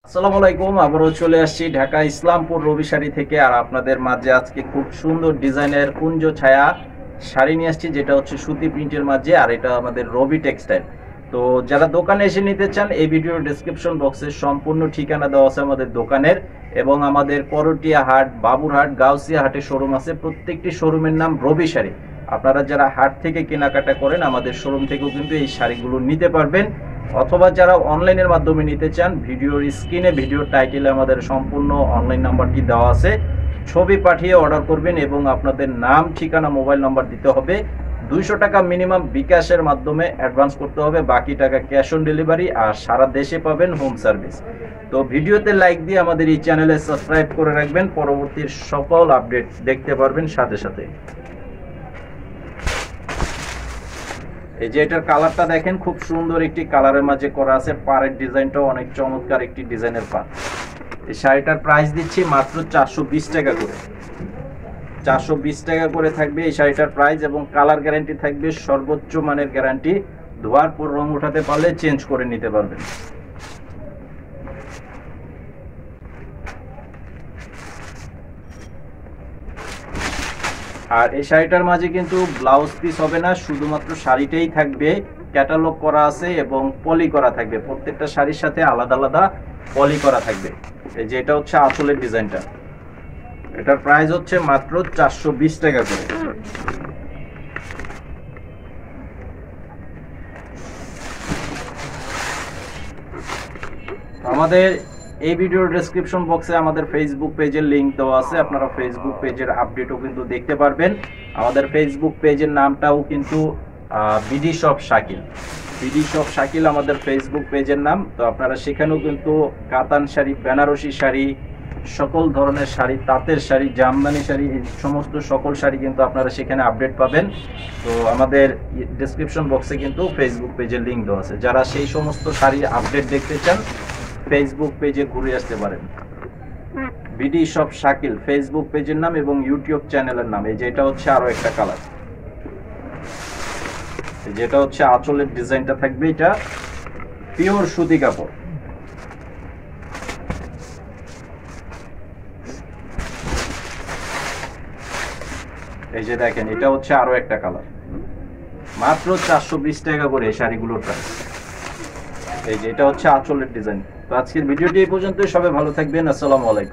আসসালামু আলাইকুম। আবারও চলে আসছি ঢাকা ইসলামপুর রবি শাড়ি থেকে। আর আপনাদের মাঝে আজকে খুব সুন্দর ডিজাইনের কুঞ্জ ছায়া শাড়ি নিয়ে আসছি, যেটা হচ্ছে সুতি প্রিন্টের মাঝে। আর এটা আমাদের রবি টেক্সটাইল। তো যারা দোকানে এসে নিতে চান, এই ভিডিওর ডেসক্রিপশন বক্সে সম্পূর্ণ ঠিকানা দেওয়া আছে আমাদের দোকানের। এবং আমাদের করটিয়া হাট, বাবুরহাট, গাউসিয়া হাটে শোরুম আছে। প্রত্যেকটি শোরুমের নাম রবি শাড়ি। আপনারা যারা হাট থেকে কেনাকাটা করেন, আমাদের শোরুম থেকেও কিন্তু এই শাড়িগুলো নিতে পারবেন। অথবা যারা অনলাইনের মাধ্যমে নিতে চান, ভিডিওর স্ক্রিনে, ভিডিওর টাইটেলে আমাদের সম্পূর্ণ অনলাইন নাম্বারটি দেওয়া আছে। ছবি পাঠিয়ে অর্ডার করবেন এবং আপনাদের নাম, ঠিকানা, মোবাইল নাম্বার দিতে হবে। 200 টাকা মিনিমাম বিকাশের মাধ্যমে অ্যাডভান্স করতে হবে, বাকি টাকা ক্যাশ অন ডেলিভারি। আর সারা দেশে পাবেন হোম সার্ভিস। তো ভিডিওতে লাইক দিয়ে আমাদের এই চ্যানেলে সাবস্ক্রাইব করে রাখবেন, পরবর্তী সকল আপডেট দেখতে পারবেন সাথে সাথে। এই যে এটার কালারটা দেখেন, খুব সুন্দর একটি কালারের মাঝে করা আছে। পাড়ের ডিজাইনটাও অনেক চমৎকার একটি ডিজাইনের পাড়। এই শাড়িটার প্রাইস দিচ্ছি মাত্র 420 টাকা করে। 420 টাকা করে থাকবে এই শাড়িটার প্রাইস। এবং কালার গ্যারান্টি থাকবে, সর্বোচ্চ মানের গ্যারান্টি। ধোয়ার পর রং উঠাতে পারলে চেঞ্জ করে নিতে পারবেন। আর এই শাড়িটার মাঝে কিন্তু ব্লাউজ পিস হবে না, শুধুমাত্র শাড়িটাই থাকবে। ক্যাটালগ করা আছে এবং পলি করা থাকবে। প্রত্যেকটা শাড়ির সাথে আলাদা আলাদা পলি করা থাকবে। এই যে এটা হচ্ছে আঁচলের ডিজাইনটা। এটার প্রাইস হচ্ছে মাত্র 420 টাকা করে। আমাদের এই ভিডিওর ডেসক্রিপশন বক্সে আমাদের ফেসবুক পেজের লিংক দেওয়া আছে। আপনারা ফেসবুক পেজের আপডেটও কিন্তু দেখতে পারবেন। আমাদের ফেসবুক পেজের নামটাও কিন্তু BD shop Shakil. BD shop Shakil আমাদের ফেসবুক পেজের নাম। তো আপনারা সেখানেও কিন্তু কাতান শাড়ি, বেনারসি শাড়ি, সকল ধরনের শাড়ি, তাঁতের শাড়ি, জামদানি শাড়ি, এই সমস্ত সকল শাড়ি কিন্তু আপনারা সেখানে আপডেট পাবেন। তো আমাদের ডেসক্রিপশন বক্সে কিন্তু ফেসবুক পেজের লিংক দেওয়া আছে। যারা সেই সমস্ত শাড়ির আপডেট দেখতে চান, ফেসবুক পেজে ঘুরে আসতে পারেন। বিডি শপ শাকিল ফেসবুক পেজের নাম এবং ইউটিউব চ্যানেলের নাম। এই যেটা হচ্ছে আরো একটা কালার, যেটা হচ্ছে আঁচলের ডিজাইনটা থাকবে। এটা পিওর সুতি কাপড়। এই যে দেখেন, এটা হচ্ছে আরো একটা কালার। মাত্র 420 টাকা করে এই শাড়িগুলোর প্রাইস। এই যে এটা হচ্ছে আঁচলের ডিজাইন। তো আজকের ভিডিওটি এই পর্যন্তই। সবাই ভালো থাকবেন। আসসালামু আলাইকুম।